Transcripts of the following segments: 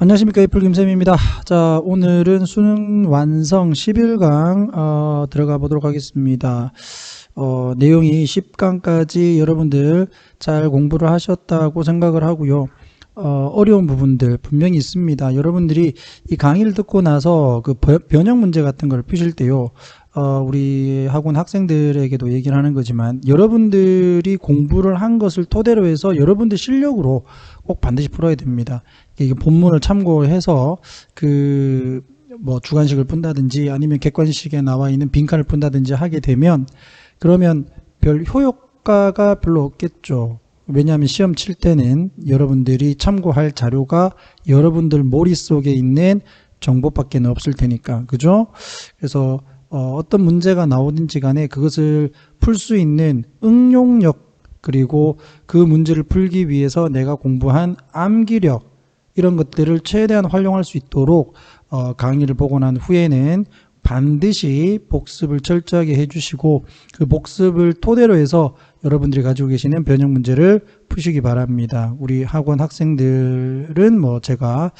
안녕하십니까, 애플 김쌤입니다. 자, 오늘은 수능 완성 11강 들어가 보도록 하겠습니다. 내용이 10강까지 여러분들 잘 공부를 하셨다고 생각을 하고요. 어려운 부분들 분명히 있습니다. 여러분들이 이 강의를 듣고 나서 그 변형 문제 같은 걸 푸실 때요, 우리 학원 학생들에게도 얘기를 하는 거지만, 여러분들이 공부를 한 것을 토대로 해서 여러분들 실력으로 꼭 반드시 풀어야 됩니다. 이게 본문을 참고해서 뭐 주관식을 푼다든지 아니면 객관식에 나와 있는 빈칸을 푼다든지 하게 되면, 그러면 별 효과가 별로 없겠죠. 왜냐하면 시험 칠 때는 여러분들이 참고할 자료가 여러분들 머릿속에 있는 정보밖에 없을 테니까, 그죠? 그래서 어떤 문제가 나오든지 간에 그것을 풀 수 있는 응용력, 그리고 그 문제를 풀기 위해서 내가 공부한 암기력, 이런 것들을 최대한 활용할 수 있도록 강의를 보고 난 후에는 반드시 복습을 철저하게 해주시고, 그 복습을 토대로 해서 여러분들이 가지고 계시는 변형 문제를 푸시기 바랍니다. 우리 학원 학생들은 뭐 제가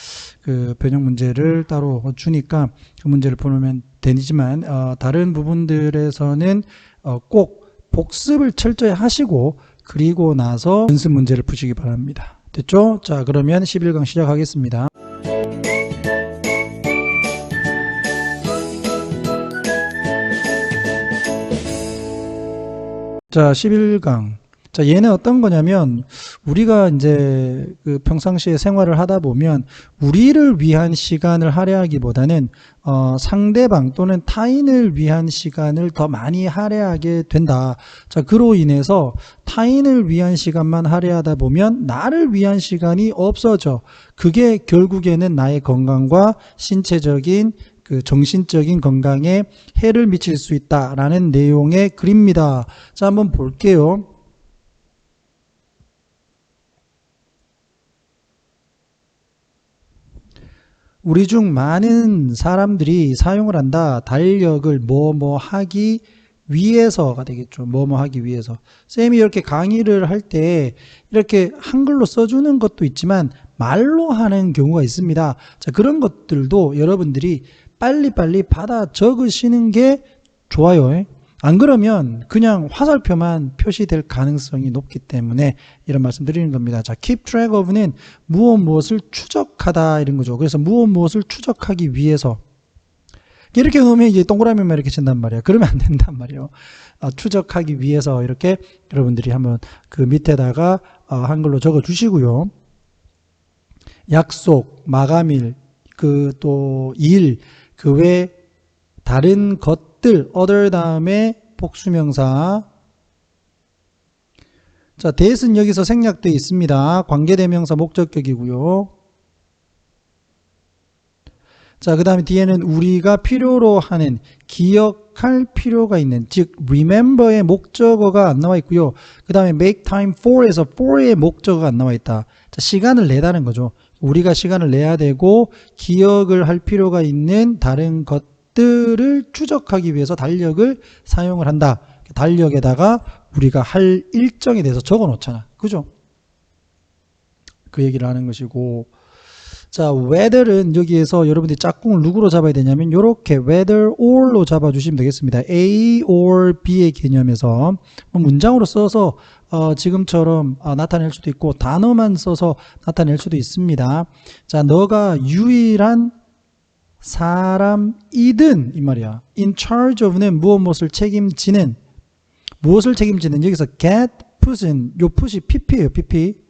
그 변형 문제를 따로 주니까 그 문제를 풀면 되지만, 다른 부분들에서는 꼭 복습을 철저히 하시고 그리고 나서 연습 문제를 푸시기 바랍니다. 됐죠? 자, 그러면 11강 시작하겠습니다. 자, 11강. 자, 얘는 어떤 거냐면, 우리가 이제 그 평상시에 생활을 하다 보면 우리를 위한 시간을 할애하기보다는 상대방 또는 타인을 위한 시간을 더 많이 할애하게 된다. 자, 그로 인해서 타인을 위한 시간만 할애하다 보면 나를 위한 시간이 없어져. 그게 결국에는 나의 건강과 신체적인 그 정신적인 건강에 해를 미칠 수 있다라는 내용의 글입니다. 자, 한번 볼게요. 우리 중 많은 사람들이 사용을 한다. 달력을 뭐뭐 하기 위해서가 되겠죠. 뭐뭐 하기 위해서. 쌤이 이렇게 강의를 할 때 이렇게 한글로 써주는 것도 있지만 말로 하는 경우가 있습니다. 자, 그런 것들도 여러분들이 빨리빨리 받아 적으시는 게 좋아요. 안 그러면 그냥 화살표만 표시될 가능성이 높기 때문에 이런 말씀 드리는 겁니다. 자, keep track of는 무엇을 추적하다, 이런 거죠. 그래서 무엇을 추적하기 위해서. 이렇게 넣으면 이제 동그라미만 이렇게 친단 말이에요. 그러면 안 된단 말이에요. 추적하기 위해서 이렇게 여러분들이 한번 그 밑에다가 한글로 적어 주시고요. 약속, 마감일, 또 일, 그 외 다른 것들, other 다음에 복수명사. 자, that은 여기서 생략되어 있습니다. 관계대명사 목적격이고요. 자, 그 다음에 뒤에는 우리가 필요로 하는, 기억할 필요가 있는, 즉 remember의 목적어가 안 나와 있고요. 그 다음에 make time for에서 for의 목적어가 안 나와 있다. 자, 시간을 내다는 거죠. 우리가 시간을 내야 되고 기억을 할 필요가 있는 다른 것들을 추적하기 위해서 달력을 사용을 한다. 달력에다가 우리가 할 일정에 대해서 적어 놓잖아. 그죠? 그 얘기를 하는 것이고, 자, whether는 여기에서 여러분들이 짝꿍을 누구로 잡아야 되냐면 이렇게 whether or로 잡아주시면 되겠습니다. A or B의 개념에서 문장으로 써서 지금처럼 나타낼 수도 있고 단어만 써서 나타낼 수도 있습니다. 자, 너가 유일한 사람이든 이 말이야. in charge of는 무엇을 책임지는, 여기서 get, put은 요 put이 pp예요. pp.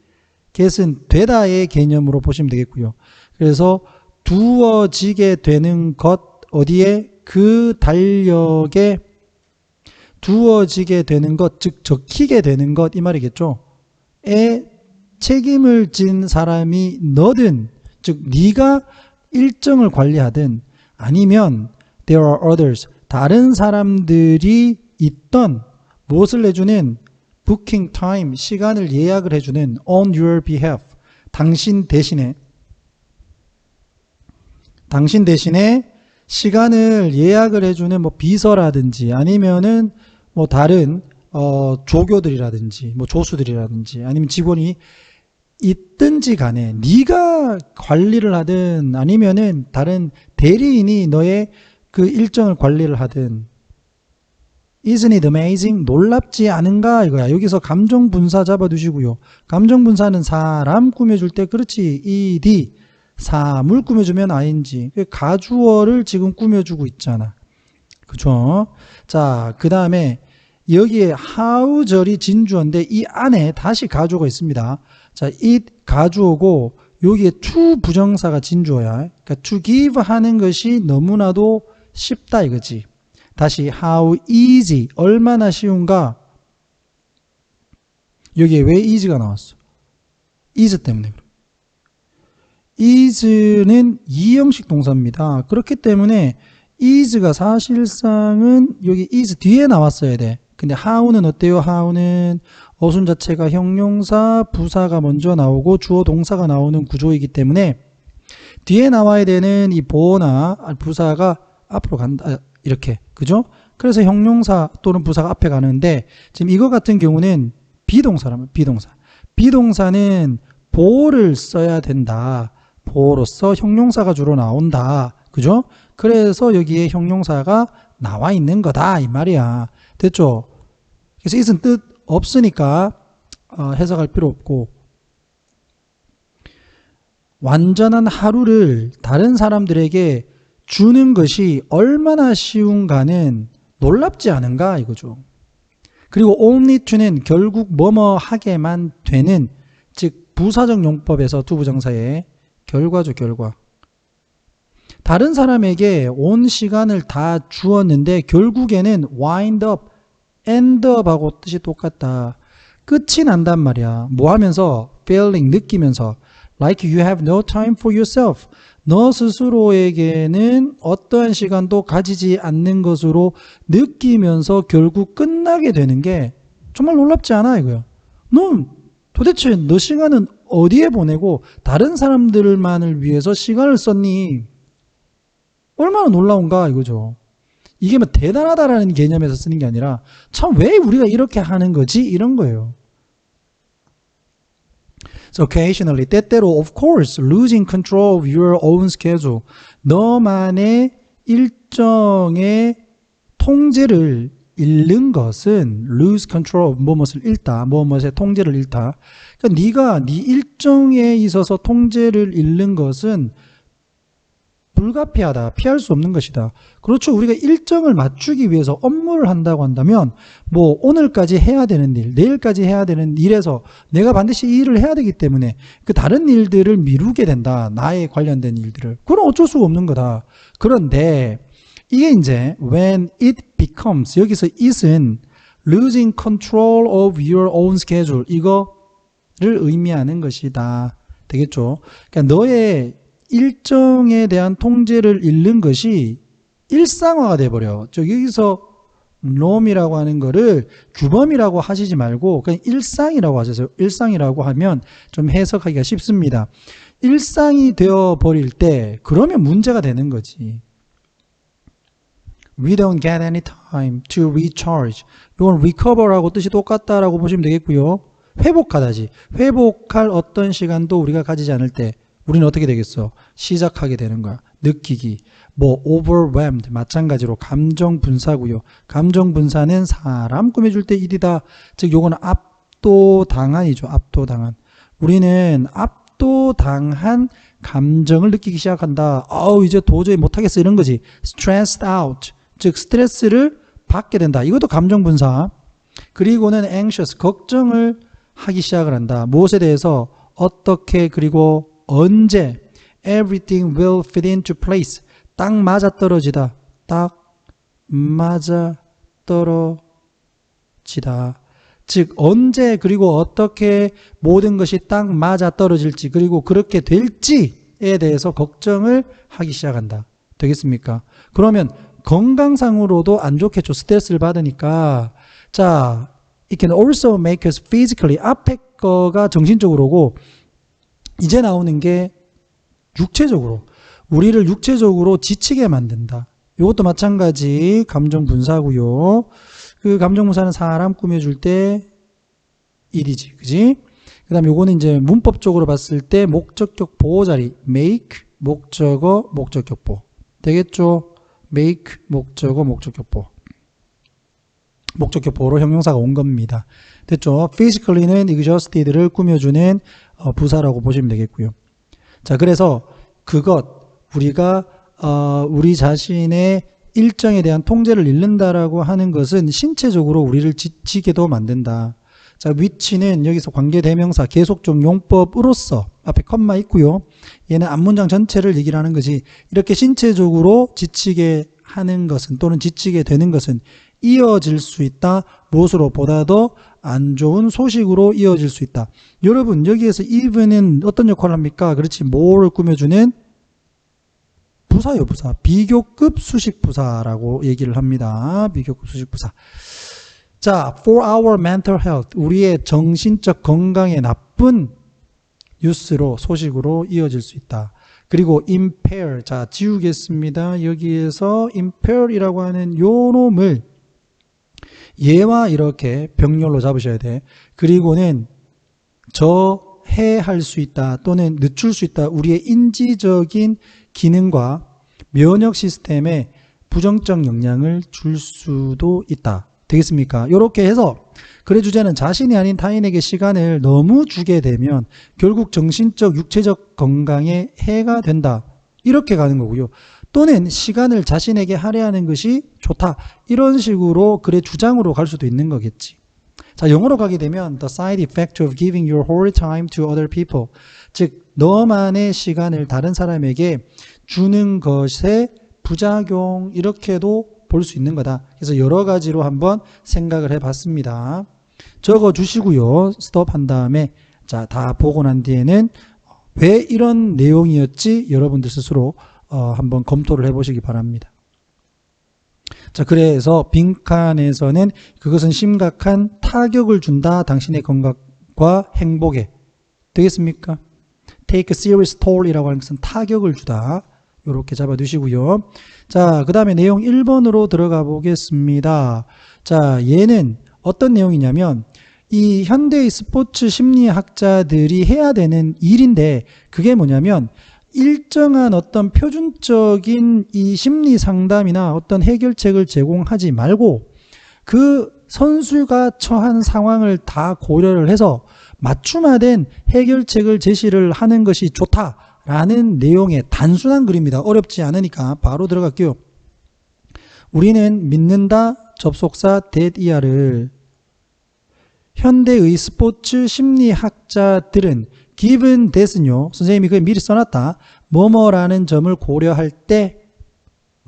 get은 되다의 개념으로 보시면 되겠고요. 그래서 두어지게 되는 것, 어디에? 그 달력에 두어지게 되는 것, 즉 적히게 되는 것, 이 말이겠죠. 에 책임을 진 사람이 너든, 즉 네가 일정을 관리하든 아니면 there are others, 다른 사람들이 있던, 무엇을 내주는? booking time, 시간을 예약을 해주는 on your behalf, 당신 대신에 시간을 예약을 해주는 뭐 비서라든지 아니면은 뭐 다른 조교들이라든지 뭐 조수들이라든지 아니면 직원이 있든지 간에 네가 관리를 하든 아니면은 다른 대리인이 너의 그 일정을 관리를 하든 Isn't it amazing? 놀랍지 않은가 이거야. 여기서 감정 분사 잡아두시고요. 감정 분사는 사람 꾸며줄 때 그렇지 ed 사물 꾸며주면 ing 가주어를 지금 꾸며주고 있잖아. 그죠? 자, 그 다음에 여기에 how절이 진주어인데 이 안에 다시 가주어가 있습니다. 자, it 가주어고 여기에 to 부정사가 진주어야. 그러니까 to give 하는 것이 너무나도 쉽다 이거지. 다시 how easy 얼마나 쉬운가. 여기에 왜 easy가 나왔어? is 때문에 그래. is는 이형식 동사입니다. 그렇기 때문에 is가 사실상은 여기 is 뒤에 나왔어야 돼. 근데 how는 어때요? how는 어순 자체가 형용사, 부사가 먼저 나오고 주어 동사가 나오는 구조이기 때문에 뒤에 나와야 되는 이 보어나 부사가 앞으로 간다. 이렇게. 그죠? 그래서 형용사 또는 부사가 앞에 가는데 지금 이거 같은 경우는 비동사라면 비동사. 비동사는 보어를 써야 된다. 보어로서 형용사가 주로 나온다. 그죠? 그래서 여기에 형용사가 나와 있는 거다. 이 말이야. 됐죠? 그래서 it은 뜻 없으니까 해석할 필요 없고 완전한 하루를 다른 사람들에게 주는 것이 얼마나 쉬운가는 놀랍지 않은가 이거죠. 그리고 only to는 결국 뭐뭐 하게만 되는 즉 부사적 용법에서 투부정사의 결과죠. 결과. 다른 사람에게 온 시간을 다 주었는데 결국에는 wind up, end up 하고 뜻이 똑같다. 끝이 난단 말이야. 뭐 하면서? feeling, 느끼면서 like you have no time for yourself. 너 스스로에게는 어떠한 시간도 가지지 않는 것으로 느끼면서 결국 끝나게 되는 게 정말 놀랍지 않아 이거야. 넌 도대체 너 시간은 어디에 보내고 다른 사람들만을 위해서 시간을 썼니? 얼마나 놀라운가 이거죠. 이게 뭐 대단하다라는 개념에서 쓰는 게 아니라 참 왜 우리가 이렇게 하는 거지? 이런 거예요. So occasionally, 때때로 of course, losing control of your own schedule. 너만의 일정의 통제를 잃는 것은 lose control of 무엇을 잃다, 무엇의 통제를 잃다. 그러니까 네가 네 일정에 있어서 통제를 잃는 것은 불가피하다. 피할 수 없는 것이다. 그렇죠. 우리가 일정을 맞추기 위해서 업무를 한다고 한다면 뭐 오늘까지 해야 되는 일, 내일까지 해야 되는 일에서 내가 반드시 이 일을 해야 되기 때문에 그 다른 일들을 미루게 된다. 나에 관련된 일들을. 그건 어쩔 수가 없는 거다. 그런데 이게 이제 when it becomes 여기서 it은 losing control of your own schedule 이거를 의미하는 것이다. 되겠죠. 그러니까 너의 일정에 대한 통제를 잃는 것이 일상화가 돼버려. 여기서 norm이라고 하는 거를 규범이라고 하시지 말고 그냥 일상이라고 하세요. 일상이라고 하면 좀 해석하기가 쉽습니다. 일상이 되어버릴 때 그러면 문제가 되는 거지. We don't get any time to recharge. 이건 recover하고 뜻이 똑같다라고 보시면 되겠고요. 회복하다지. 회복할 어떤 시간도 우리가 가지지 않을 때 우리는 어떻게 되겠어? 시작하게 되는 거야. 느끼기. 뭐 overwhelmed 마찬가지로 감정 분사고요. 감정 분사는 사람 꾸며줄 때 일이다. 즉 요거는 압도당한이죠. 압도당한. 우리는 압도당한 감정을 느끼기 시작한다. 이제 도저히 못하겠어 이런 거지. stressed out. 즉 스트레스를 받게 된다. 이것도 감정 분사. 그리고는 anxious 걱정을 하기 시작을 한다. 무엇에 대해서 어떻게 그리고 언제 everything will fit into place 딱 맞아떨어지다. 딱 맞아떨어지다. 즉 언제 그리고 어떻게 모든 것이 딱 맞아떨어질지 그리고 그렇게 될지에 대해서 걱정을 하기 시작한다. 되겠습니까? 그러면 건강상으로도 안 좋겠죠. 스트레스를 받으니까. 자, it can also make us physically 앞에 거가 정신적으로고 이제 나오는 게 육체적으로 우리를 육체적으로 지치게 만든다. 이것도 마찬가지 감정 분사고요. 그 감정 분사는 사람 꾸며줄 때 일이지, 그지? 그 다음에 요거는 이제 문법적으로 봤을 때 목적격 보호 자리 make 목적어 목적격 보호 되겠죠? make 목적어 목적격 보호 목적격 보호로 형용사가 온 겁니다. 됐죠? physically는 exhausted를 꾸며주는 부사라고 보시면 되겠고요. 자, 그래서 그것 우리가 우리 자신의 일정에 대한 통제를 잃는다라고 하는 것은 신체적으로 우리를 지치게도 만든다. 자, which는 여기서 관계대명사 계속적 용법으로서 앞에 컴마 있고요. 얘는 앞문장 전체를 얘기를 하는 거지. 이렇게 신체적으로 지치게 하는 것은 또는 지치게 되는 것은 이어질 수 있다. 무엇으로? 보다 더 안 좋은 소식으로 이어질 수 있다. 여러분 여기에서 even은 어떤 역할을 합니까? 그렇지. 뭐를 꾸며주는 부사요, 부사. 비교급 수식 부사라고 얘기를 합니다. 비교급 수식 부사. 자, for our mental health. 우리의 정신적 건강에 나쁜 뉴스로, 소식으로 이어질 수 있다. 그리고 impair. 자, 지우겠습니다. 여기에서 impair이라고 하는 요 놈을 얘와 이렇게 병렬로 잡으셔야 돼. 그리고는 저해할 수 있다 또는 늦출 수 있다. 우리의 인지적인 기능과 면역 시스템에 부정적 영향을 줄 수도 있다. 되겠습니까? 이렇게 해서 글의 주제는 자신이 아닌 타인에게 시간을 너무 주게 되면 결국 정신적, 육체적 건강에 해가 된다. 이렇게 가는 거고요. 또는 시간을 자신에게 할애하는 것이 좋다. 이런 식으로 글의 주장으로 갈 수도 있는 거겠지. 자, 영어로 가게 되면 the side effect of giving your whole time to other people. 즉, 너만의 시간을 다른 사람에게 주는 것의 부작용 이렇게도 볼 수 있는 거다. 그래서 여러 가지로 한번 생각을 해봤습니다. 적어 주시고요. 스톱한 다음에 자, 다 보고 난 뒤에는 왜 이런 내용이었지? 여러분들 스스로 한번 검토를 해보시기 바랍니다. 자, 그래서 빈칸에서는 그것은 심각한 타격을 준다. 당신의 건강과 행복에. 되겠습니까? Take a serious toll이라고 하는 것은 타격을 주다. 이렇게 잡아두시고요. 자, 그 다음에 내용 1번으로 들어가 보겠습니다. 자, 얘는 어떤 내용이냐면 이 현대의 스포츠 심리학자들이 해야 되는 일인데 그게 뭐냐면 일정한 어떤 표준적인 이 심리 상담이나 어떤 해결책을 제공하지 말고 그 선수가 처한 상황을 다 고려를 해서 맞춤화된 해결책을 제시를 하는 것이 좋다라는 내용의 단순한 글입니다. 어렵지 않으니까 바로 들어갈게요. 우리는 믿는다 접속사 that이야를 현대의 스포츠 심리학자들은 given that은요. 선생님이 그걸 미리 써놨다. 뭐뭐라는 점을 고려할 때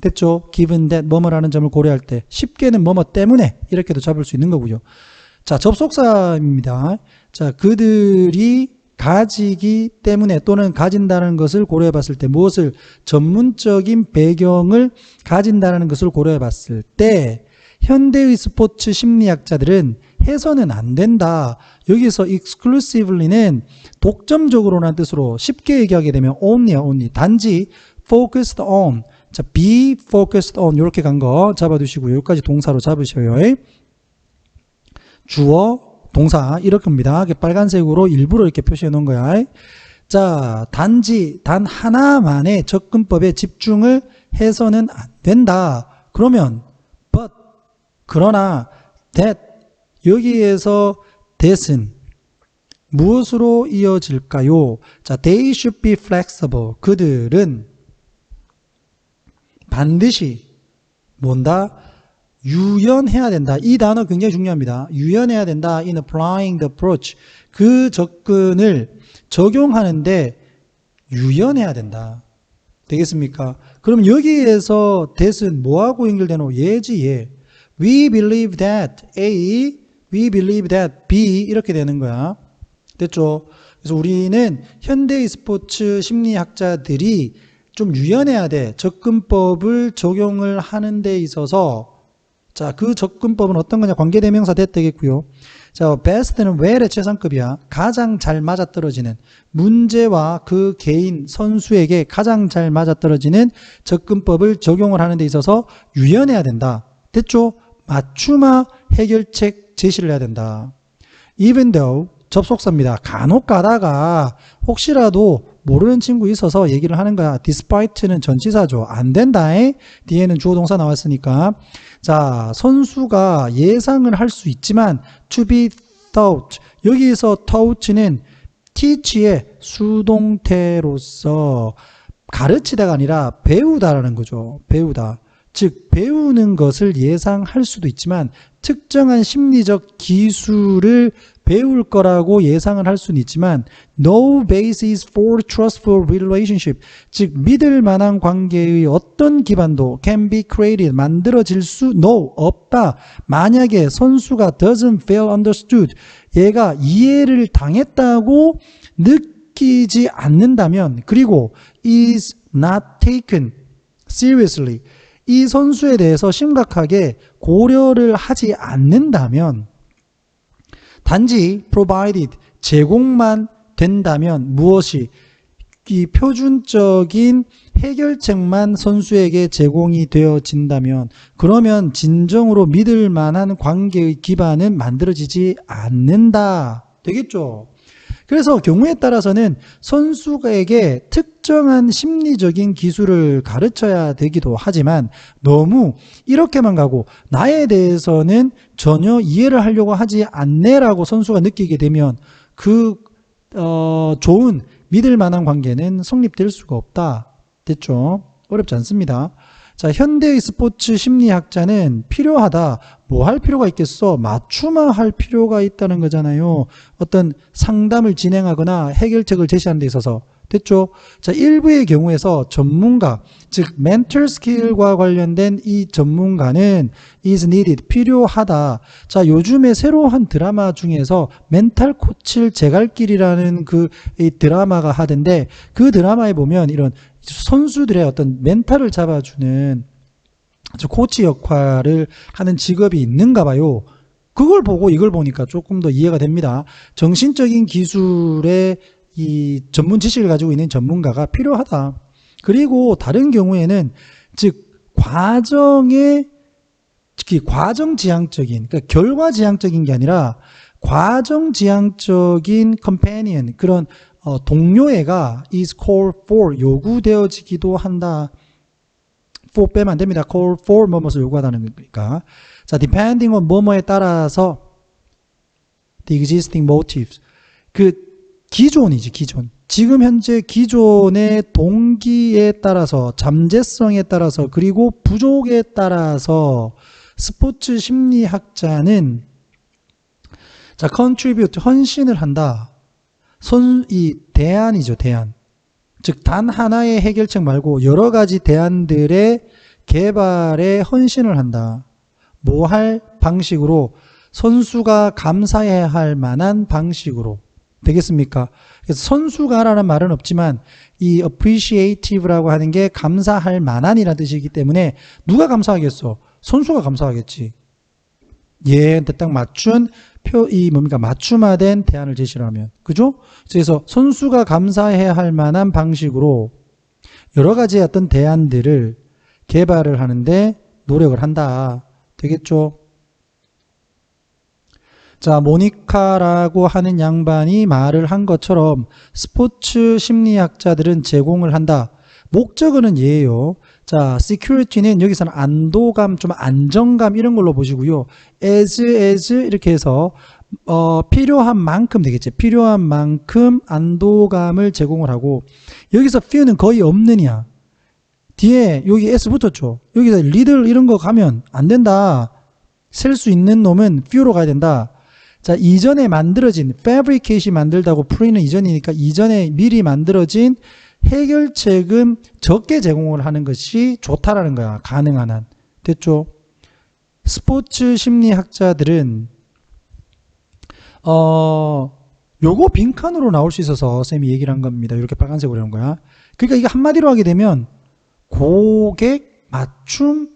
됐죠? given that 뭐뭐라는 점을 고려할 때 쉽게는 뭐뭐 때문에 이렇게도 잡을 수 있는 거고요. 자, 접속사입니다. 자, 그들이 가지기 때문에 또는 가진다는 것을 고려해 봤을 때 무엇을 전문적인 배경을 가진다는 것을 고려해 봤을 때 현대의 스포츠 심리학자들은 해서는 안 된다. 여기서 exclusively는 독점적으로라는 뜻으로 쉽게 얘기하게 되면 only야, only. 단지 focused on. 자, be focused on. 이렇게 간 거 잡아두시고요. 여기까지 동사로 잡으셔요. 주어, 동사, 이렇게 합니다. 빨간색으로 일부러 이렇게 표시해 놓은 거야. 자, 단지, 단 하나만의 접근법에 집중을 해서는 안 된다. 그러면, but, 그러나, that, 여기에서 that은 무엇으로 이어질까요? 자, they should be flexible. 그들은 반드시 뭔다? 유연해야 된다. 이 단어 굉장히 중요합니다. 유연해야 된다. In applying the approach. 그 접근을 적용하는데 유연해야 된다. 되겠습니까? 그럼 여기에서 that은 뭐하고 연결되노? 예지, 예. We believe that A, we believe that B 이렇게 되는 거야. 됐죠? 그래서 우리는 현대의 스포츠 심리학자들이 좀 유연해야 돼. 접근법을 적용을 하는 데 있어서 자, 그 접근법은 어떤 거냐? 관계대명사 that 되겠고요. 자, best는 well의 최상급이야. 가장 잘 맞아떨어지는 문제와 그 개인 선수에게 가장 잘 맞아떨어지는 접근법을 적용을 하는 데 있어서 유연해야 된다. 됐죠? 맞춤화 해결책 제시를 해야 된다. Even though 접속사입니다. 간혹 가다가 혹시라도 모르는 친구 있어서 얘기를 하는 거야. despite는 전치사죠. 안 된다. 뒤에는 주어 동사 나왔으니까. 자, 선수가 예상을 할 수 있지만 to be taught. 여기서 taught는 teach의 수동태로서 가르치다가 아니라 배우다라는 거죠. 배우다. 즉 배우는 것을 예상할 수도 있지만 특정한 심리적 기술을 배울 거라고 예상을 할 수는 있지만 no basis for trustful relationship, 즉 믿을 만한 관계의 어떤 기반도 can be created, 만들어질 수 no, 없다. 만약에 선수가 doesn't feel understood, 얘가 이해를 당했다고 느끼지 않는다면, 그리고 is not taken seriously, 이 선수에 대해서 심각하게 고려를 하지 않는다면, 단지 provided, 제공만 된다면, 무엇이? 이 표준적인 해결책만 선수에게 제공이 되어진다면, 그러면 진정으로 믿을 만한 관계의 기반은 만들어지지 않는다. 되겠죠? 그래서 경우에 따라서는 선수에게 특정한 심리적인 기술을 가르쳐야 되기도 하지만 너무 이렇게만 가고 나에 대해서는 전혀 이해를 하려고 하지 않네라고 선수가 느끼게 되면 좋은 믿을 만한 관계는 성립될 수가 없다. 됐죠? 어렵지 않습니다. 자, 현대의 스포츠 심리학자는 필요하다. 뭐 할 필요가 있겠어? 맞춤화할 필요가 있다는 거잖아요. 어떤 상담을 진행하거나 해결책을 제시하는 데 있어서. 됐죠? 자, 일부의 경우에서 전문가, 즉 멘털 스킬과 관련된 이 전문가는 is needed, 필요하다. 자, 요즘에 새로 한 드라마 중에서 멘탈 코치를 제갈길이라는 이 드라마가 하던데, 그 드라마에 보면 이런 선수들의 어떤 멘탈을 잡아주는 코치 역할을 하는 직업이 있는가 봐요. 그걸 보고 이걸 보니까 조금 더 이해가 됩니다. 정신적인 기술의 이 전문 지식을 가지고 있는 전문가가 필요하다. 그리고 다른 경우에는 즉 특히 과정지향적인, 그러니까 결과지향적인 게 아니라 과정지향적인 companion, 그런 동료애가 is called for, 요구되어지기도 한다. for 빼면 안 됩니다. call for 뭐뭐을 요구하다는 거니까. 자, depending on 뭐뭐에 따라서 the existing motives, 기존이지, 기존. 지금 현재 기존의 동기에 따라서, 잠재성에 따라서, 그리고 부족에 따라서 스포츠 심리학자는 자, contribute, 헌신을 한다. 이 대안이죠, 대안. 즉, 단 하나의 해결책 말고 여러 가지 대안들의 개발에 헌신을 한다. 뭐 할 방식으로? 선수가 감사해야 할 만한 방식으로. 되겠습니까? 그래서 선수가라는 말은 없지만 이 appreciative라고 하는 게 감사할 만한이라는 뜻이기 때문에 누가 감사하겠어? 선수가 감사하겠지. 얘한테 딱 맞춘 맞춤화된 대안을 제시를 하면. 그죠? 그래서 선수가 감사해야 할 만한 방식으로 여러 가지 어떤 대안들을 개발을 하는데 노력을 한다. 되겠죠? 자, 모니카라고 하는 양반이 말을 한 것처럼 스포츠 심리학자들은 제공을 한다. 목적어는 얘예요. 자, security는 여기서는 안도감, 좀 안정감 이런 걸로 보시고요. as 이렇게 해서 필요한 만큼 되겠지. 필요한 만큼 안도감을 제공을 하고, 여기서 fear는 거의 없느냐. 뒤에 여기 s 붙었죠. 여기서 리들 이런 거 가면 안 된다. 셀 수 있는 놈은 fear로 가야 된다. 자, 이전에 만들어진 fabricat이 만들다고 pre는 이전이니까 이전에 미리 만들어진 해결책은 적게 제공을 하는 것이 좋다라는 거야. 가능한 한. 됐죠? 스포츠 심리학자들은 요거 빈칸으로 나올 수 있어서 쌤이 얘기를 한 겁니다. 이렇게 빨간색으로 하는 거야. 그러니까 이게 한마디로 하게 되면 고객 맞춤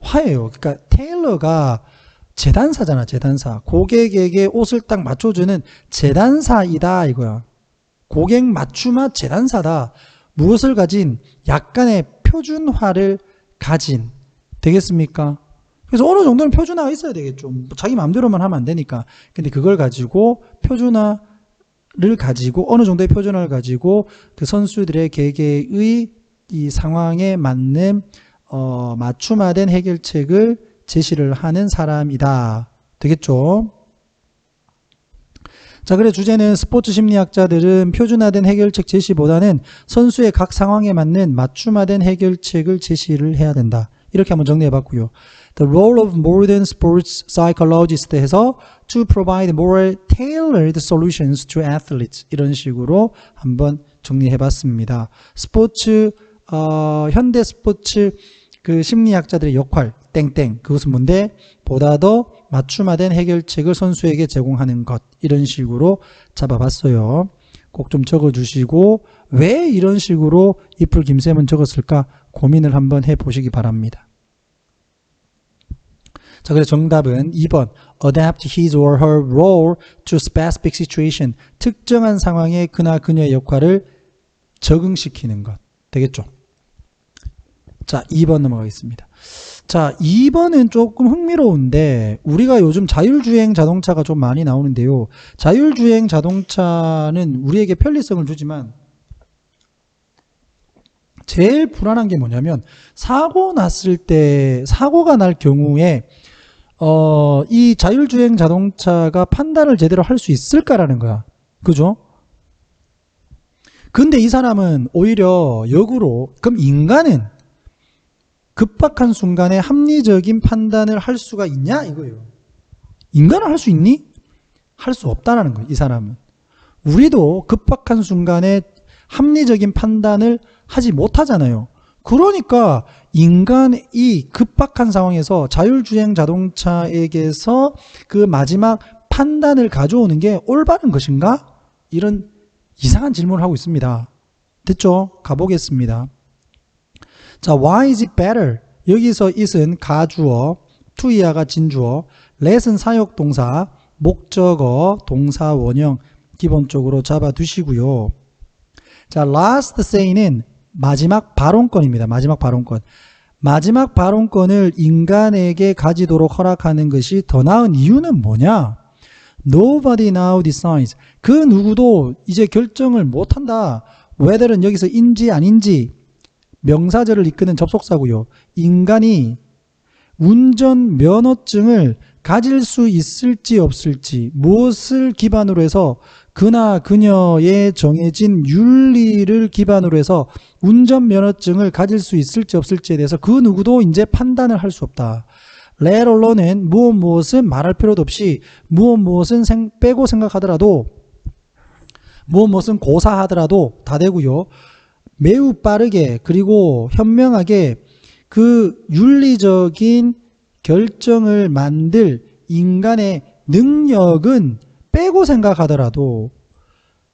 화예요. 그러니까 테일러가 재단사잖아, 재단사. 고객에게 옷을 딱 맞춰주는 재단사이다, 이거야. 고객 맞춤화 재단사다. 무엇을 가진? 약간의 표준화를 가진. 되겠습니까? 그래서 어느 정도는 표준화가 있어야 되겠죠. 자기 마음대로만 하면 안 되니까. 근데 그걸 가지고 표준화를 가지고 어느 정도의 표준화를 가지고 그 선수들의 개개의 이 상황에 맞는 맞춤화된 해결책을 제시를 하는 사람이다. 되겠죠? 자, 그래 주제는 스포츠 심리학자들은 표준화된 해결책 제시보다는 선수의 각 상황에 맞는 맞춤화된 해결책을 제시를 해야 된다. 이렇게 한번 정리해 봤고요. The role of modern sports psychologist 해서 to provide more tailored solutions to athletes 이런 식으로 한번 정리해 봤습니다. 스포츠 현대 스포츠 그 심리학자들의 역할 땡땡 그것은 뭔데? 보다 더 맞춤화된 해결책을 선수에게 제공하는 것 이런 식으로 잡아봤어요. 꼭 좀 적어주시고 왜 이런 식으로 이풀 김쌤은 적었을까 고민을 한번 해보시기 바랍니다. 자, 그래서 정답은 2번 Adapt his or her role to specific situation 특정한 상황에 그나 그녀의 역할을 적응시키는 것 되겠죠. 자, 2번 넘어가겠습니다. 자, 2번은 조금 흥미로운데 우리가 요즘 자율주행 자동차가 좀 많이 나오는데요. 자율주행 자동차는 우리에게 편리성을 주지만 제일 불안한 게 뭐냐면 사고가 날 경우에 이 자율주행 자동차가 판단을 제대로 할 수 있을까라는 거야. 그죠? 근데 이 사람은 오히려 역으로 그럼 인간은 급박한 순간에 합리적인 판단을 할 수가 있냐 이거예요. 인간은 할 수 있니? 할 수 없다라는 거예요. 이 사람은. 우리도 급박한 순간에 합리적인 판단을 하지 못하잖아요. 그러니까 인간이 급박한 상황에서 자율주행 자동차에게서 그 마지막 판단을 가져오는 게 올바른 것인가? 이런 이상한 질문을 하고 있습니다. 됐죠? 가보겠습니다. 자, why is it better? 여기서 it은 가주어, to 이하가 진주어, let은 사역동사, 목적어, 동사 원형 기본적으로 잡아두시고요. 자, last say는 마지막 발언권입니다. 마지막 발언권. 마지막 발언권을 인간에게 가지도록 허락하는 것이 더 나은 이유는 뭐냐? Nobody now decides. 그 누구도 이제 결정을 못한다. whether는 여기서 인지 아닌지 명사절을 이끄는 접속사고요. 인간이 운전 면허증을 가질 수 있을지 없을지 무엇을 기반으로 해서 그나 그녀의 정해진 윤리를 기반으로 해서 운전 면허증을 가질 수 있을지 없을지에 대해서 그 누구도 이제 판단을 할 수 없다. let alone은 무엇은 말할 필요도 없이 무엇은 빼고 생각하더라도 무엇은 고사하더라도 다 되고요. 매우 빠르게 그리고 현명하게 그 윤리적인 결정을 만들 인간의 능력은 빼고 생각하더라도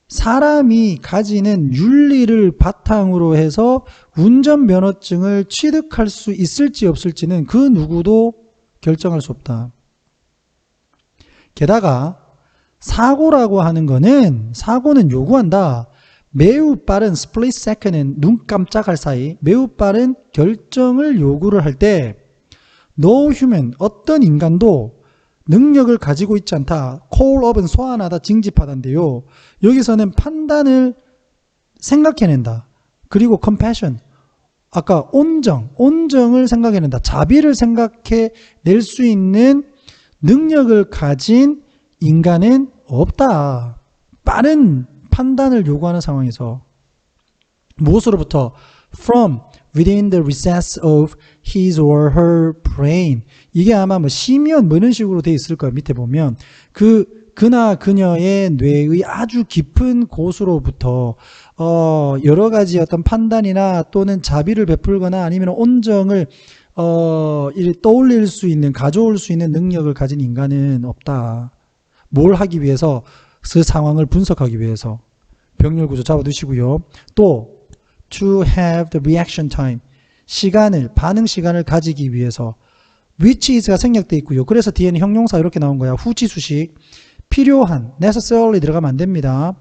사람이 가지는 윤리를 바탕으로 해서 운전면허증을 취득할 수 있을지 없을지는 그 누구도 결정할 수 없다. 게다가 사고라고 하는 거는 사고는 요구한다. 매우 빠른 split second은 눈 깜짝할 사이 매우 빠른 결정을 요구를 할 때 no human 어떤 인간도 능력을 가지고 있지 않다. call up은 소환하다 징집하다인데요. 여기서는 판단을 생각해낸다. 그리고 compassion 아까 온정을 생각해낸다. 자비를 생각해낼 수 있는 능력을 가진 인간은 없다. 빠른 판단을 요구하는 상황에서 무엇으로부터? From within the recess of his or her brain. 이게 아마 뭐 심연 뭐 이런 식으로 돼 있을 거예요. 밑에 보면 그나 그녀의 뇌의 아주 깊은 곳으로부터 여러 가지 어떤 판단이나 또는 자비를 베풀거나 아니면 온정을 떠올릴 수 있는 가져올 수 있는 능력을 가진 인간은 없다. 뭘 하기 위해서? 그 상황을 분석하기 위해서. 병렬 구조 잡아두시고요. 또 to have the reaction time 반응 시간을 가지기 위해서 which is가 생략되어 있고요. 그래서 뒤에는 형용사 이렇게 나온 거야. 후치 수식 필요한 necessarily 들어가면 안 됩니다.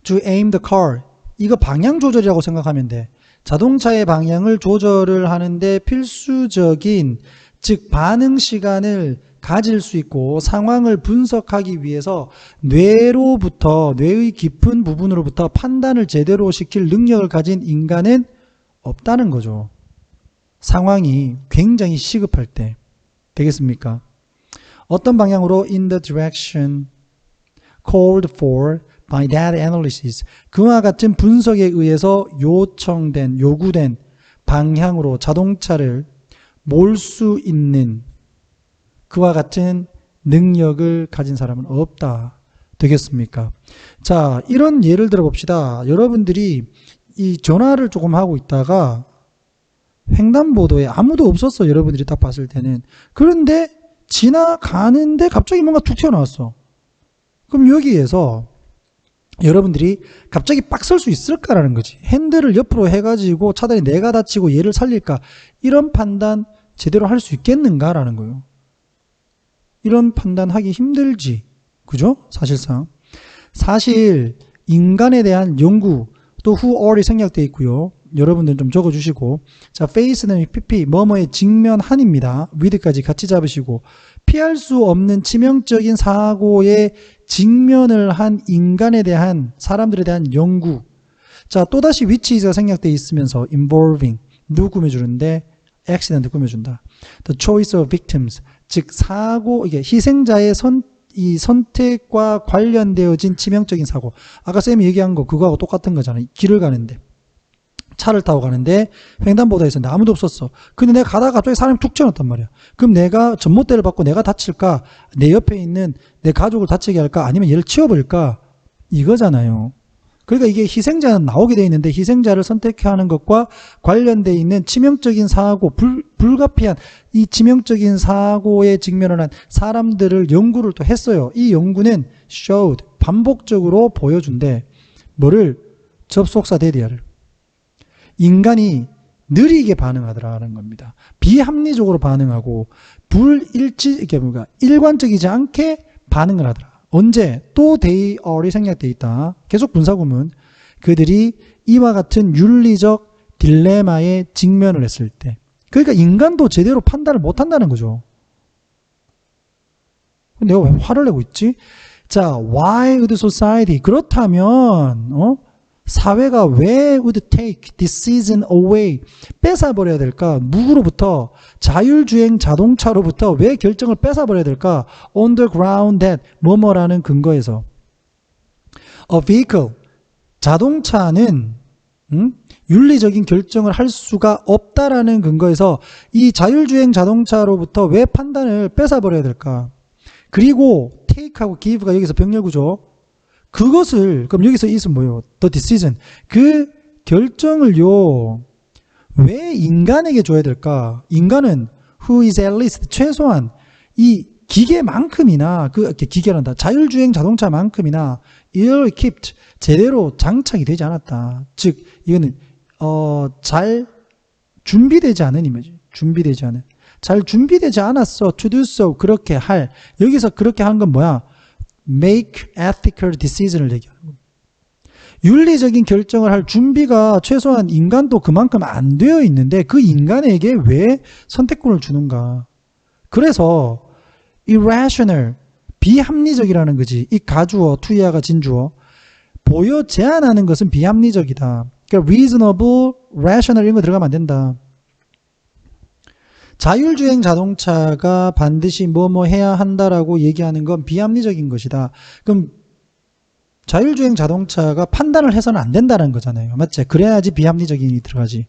to aim the car 이거 방향 조절이라고 생각하면 돼. 자동차의 방향을 조절을 하는데 필수적인 즉 반응 시간을 가질 수 있고 상황을 분석하기 위해서 뇌로부터, 뇌의 깊은 부분으로부터 판단을 제대로 시킬 능력을 가진 인간은 없다는 거죠. 상황이 굉장히 시급할 때. 되겠습니까? 어떤 방향으로 in the direction called for by that analysis, 그와 같은 분석에 의해서 요구된 방향으로 자동차를 몰 수 있는 그와 같은 능력을 가진 사람은 없다. 되겠습니까? 자, 이런 예를 들어 봅시다. 여러분들이 이 전화를 조금 하고 있다가 횡단보도에 아무도 없었어. 여러분들이 딱 봤을 때는. 그런데 지나가는데 갑자기 뭔가 툭 튀어나왔어. 그럼 여기에서 여러분들이 갑자기 빡 설 수 있을까라는 거지. 핸들을 옆으로 해가지고 차라리 내가 다치고 얘를 살릴까, 이런 판단 제대로 할 수 있겠는가라는 거예요. 이런 판단하기 힘들지. 그죠? 사실상. 사실 인간에 대한 연구 또 who are이 생략되어 있고요. 여러분들 좀 적어주시고, 자, face는 pp 뭐뭐의 직면한입니다. with까지 같이 잡으시고, 피할 수 없는 치명적인 사고에 직면을 한 인간에 대한, 사람들에 대한 연구. 자, 또다시 which is가 생략되어 있으면서 involving 누구 꾸며주는데 accident 꾸며준다. the choice of victims, 즉 사고, 이게 희생자의 이 선택과 관련되어진 치명적인 사고. 아까 쌤이 얘기한 거 그거하고 똑같은 거잖아요. 길을 가는데, 차를 타고 가는데 횡단보도에 있었는데 아무도 없었어. 근데 내가 가다가 갑자기 사람이 툭 튀어나왔단 말이야. 그럼 내가 전봇대를 받고 내가 다칠까, 내 옆에 있는 내 가족을 다치게 할까, 아니면 얘를 치워버릴까, 이거잖아요. 그러니까 이게 희생자는 나오게 돼 있는데 희생자를 선택해야 하는 것과 관련돼 있는 치명적인 사고, 불가피한 이 치명적인 사고에 직면을 한 사람들을 연구를 또 했어요. 이 연구는 showed, 반복적으로 보여준대. 뭐를? 접속사 대디어를. 인간이 느리게 반응하더라는 겁니다. 비합리적으로 반응하고 이게 뭔가 일관적이지 않게 반응을 하더라. 언제? 또 they are이 생략되어 있다. 계속 분사구문. 그들이 이와 같은 윤리적 딜레마에 직면을 했을 때. 그러니까 인간도 제대로 판단을 못한다는 거죠. 내가 왜 화를 내고 있지? 자, why would society? 그렇다면 사회가 왜 would take decision away? 뺏어버려야 될까? 누구로부터? 자율주행 자동차로부터 왜 결정을 뺏어버려야 될까? on the ground that 뭐뭐라는 근거에서. A vehicle, 자동차는 윤리적인 결정을 할 수가 없다라는 근거에서 이 자율주행 자동차로부터 왜 판단을 뺏어버려야 될까? 그리고 take하고 give가 여기서 병렬구조. 그것을, 그럼 여기서 있으면 뭐예요? The decision. 그 결정을요, 왜 인간에게 줘야 될까? 인간은 who is at least, 최소한 이 기계만큼이나, 기계란다. 자율주행 자동차만큼이나 ill equipped, 제대로 장착이 되지 않았다. 즉, 이거는, 잘 준비되지 않은 이미지. 준비되지 않은. 잘 준비되지 않았어. to do so. 그렇게 할. 여기서 그렇게 하는 건 뭐야? make ethical decision을 얘기하는 겁니다. 윤리적인 결정을 할 준비가 최소한 인간도 그만큼 안 되어 있는데 그 인간에게 왜 선택권을 주는가? 그래서 irrational, 비합리적이라는 거지. 이 가주어, 투이아가 진주어. 보여 제안하는 것은 비합리적이다. 그러니까 reasonable, rational 이런 거 들어가면 안 된다. 자율주행 자동차가 반드시 뭐뭐 해야 한다라고 얘기하는 건 비합리적인 것이다. 그럼 자율주행 자동차가 판단을 해서는 안 된다는 거잖아요. 맞지? 그래야지 비합리적인이 들어가지.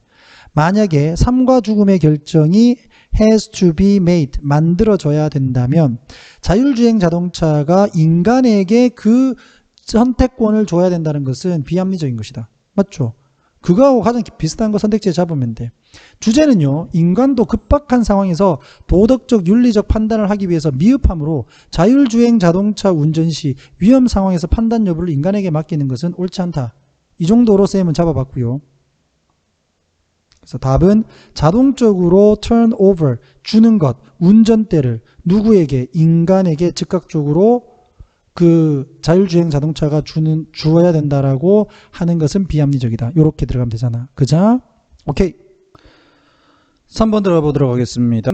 만약에 삶과 죽음의 결정이 has to be made, 만들어져야 된다면 자율주행 자동차가 인간에게 그 선택권을 줘야 된다는 것은 비합리적인 것이다. 맞죠? 그거하고 가장 비슷한 거 선택지에 잡으면 돼. 주제는요, 인간도 급박한 상황에서 도덕적 윤리적 판단을 하기 위해서 미흡함으로 자율주행 자동차 운전 시 위험 상황에서 판단 여부를 인간에게 맡기는 것은 옳지 않다. 이 정도로 쌤은 잡아봤고요. 그래서 답은 자동적으로 turn over, 주는 것, 운전대를 누구에게? 인간에게 즉각적으로 그 자율주행 자동차가 주어야 된다라고 하는 것은 비합리적이다. 이렇게 들어가면 되잖아. 그죠? 오케이. 3번 들어가 보도록 하겠습니다.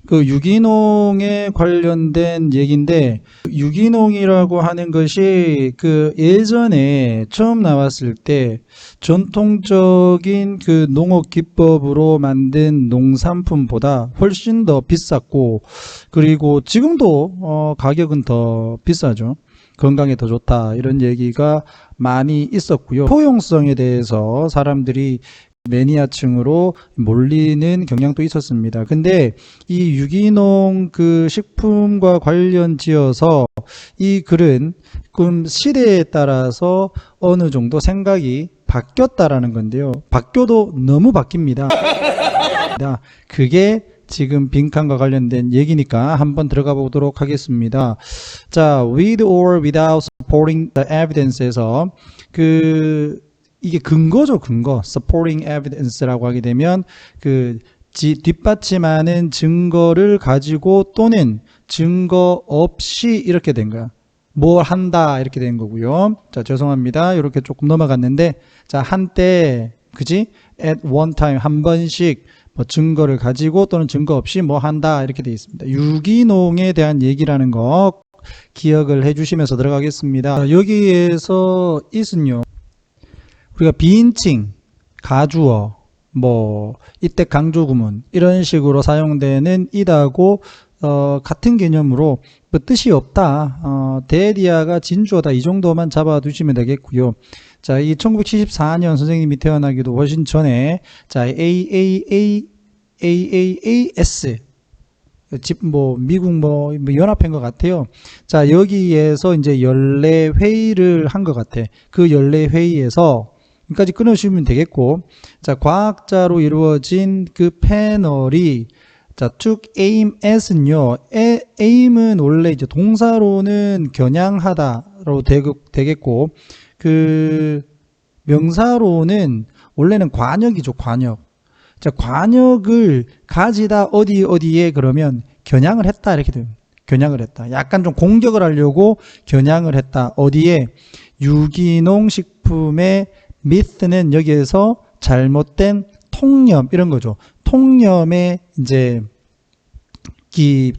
그 유기농에 관련된 얘기인데, 유기농이라고 하는 것이 그 예전에 처음 나왔을 때 전통적인 그 농업 기법으로 만든 농산품보다 훨씬 더 비쌌고, 그리고 지금도 가격은 더 비싸죠. 건강에 더 좋다 이런 얘기가 많이 있었고요. 포용성에 대해서 사람들이 매니아층으로 몰리는 경향도 있었습니다. 근데 이 유기농 그 식품과 관련 지어서 이 글은 그 시대에 따라서 어느 정도 생각이 바뀌었다라는 건데요. 바뀌어도 너무 바뀝니다. 그게 지금 빈칸과 관련된 얘기니까 한번 들어가 보도록 하겠습니다. 자, with or without supporting the evidence에서 이게 근거죠, 근거. supporting evidence라고 하게 되면 뒷받침하는 증거를 가지고 또는 증거 없이 이렇게 된 거야. 뭘 한다 이렇게 된 거고요. 자, 죄송합니다. 이렇게 조금 넘어갔는데, 자, 한때, 그지? at one time, 한 번씩 뭐 증거를 가지고 또는 증거 없이 뭐 한다 이렇게 되어 있습니다. 유기농에 대한 얘기라는 거 기억을 해주시면서 들어가겠습니다. 자, 여기에서 is는요, 우리가 비인칭, 가주어, 뭐 이때 강조구문 이런 식으로 사용되는 it하고 같은 개념으로 뭐 뜻이 없다, 대리아가 진주어다 이 정도만 잡아두시면 되겠고요. 자, 이 1974년 선생님이 태어나기도 훨씬 전에, 자, AAAS 뭐 미국 뭐 연합회인 것 같아요. 자, 여기에서 이제 연례 회의를 한 것 같아. 그 연례 회의에서 여기까지 끊으시면 되겠고, 자, 과학자로 이루어진 그 패널이, 자, took aim at은요, aim은 원래 이제 동사로는 겨냥하다로 되겠고, 그 명사로는 원래는 관역이죠, 관역. 자, 관역을 가지다 어디에 그러면 겨냥을 했다 이렇게 됩니다. 겨냥을 했다. 약간 좀 공격을 하려고 겨냥을 했다. 어디에? 유기농 식품의 myth는 여기에서 잘못된 통념 이런 거죠. 통념에 이제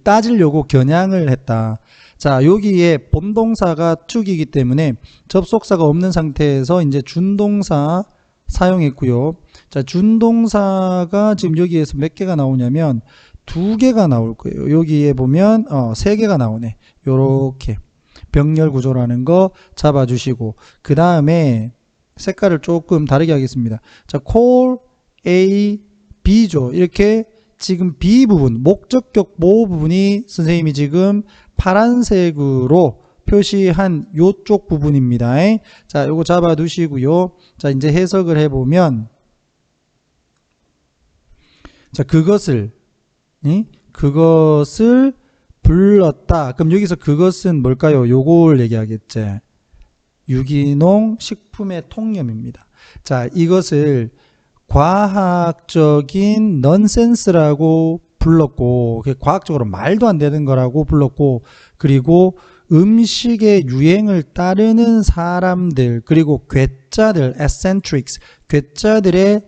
따지려고 겨냥을 했다. 자, 여기에 본동사가 took이기 때문에 접속사가 없는 상태에서 이제 준동사 사용했고요. 자, 준동사가 지금 여기에서 몇 개가 나오냐면 2개가 나올 거예요. 여기에 보면 3개가 나오네. 요렇게 병렬 구조라는 거 잡아주시고, 그 다음에 색깔을 조금 다르게 하겠습니다. 자, call A, B죠. 이렇게 지금 B 부분, 목적격 보호 부분이 선생님이 지금 파란색으로 표시한 요쪽 부분입니다. 자, 요거 잡아 두시고요. 자, 이제 해석을 해보면, 자, 그것을 불렀다. 그럼 여기서 그것은 뭘까요? 요걸 얘기하겠지. 유기농 식품의 통념입니다. 자, 이것을 과학적인 넌센스라고 불렀고, 과학적으로 말도 안 되는 거라고 불렀고, 그리고 음식의 유행을 따르는 사람들, 그리고 괴짜들, eccentrics, 괴짜들의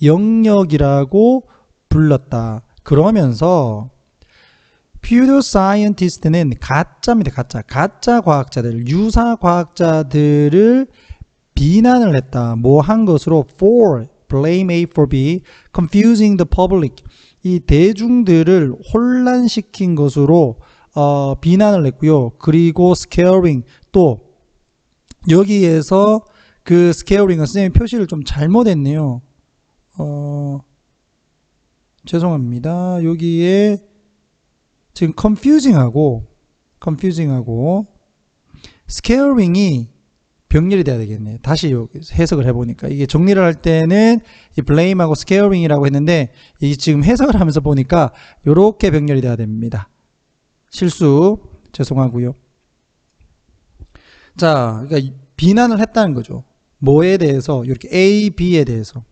영역이라고 불렀다. 그러면서 pseudoscientist는 가짜입니다. 가짜 과학자들, 유사 과학자들을 비난을 했다. 뭐 한 것으로 for, blame A for B, confusing the public, 이 대중들을 혼란시킨 것으로 비난을 했고요. 그리고 scaring, 또 여기에서 그 scaring은 선생님 표시를 좀 잘못했네요. 죄송합니다. 여기에 지금 confusing하고 scaring이 병렬이 돼야 되겠네요. 다시 해석을 해보니까 이게 정리를 할 때는 이 blame하고 scaring이라고 했는데, 이게 지금 해석을 하면서 보니까 이렇게 병렬이 돼야 됩니다. 실수 죄송하고요. 자, 그러니까 비난을 했다는 거죠. 뭐에 대해서? 이렇게 A, B에 대해서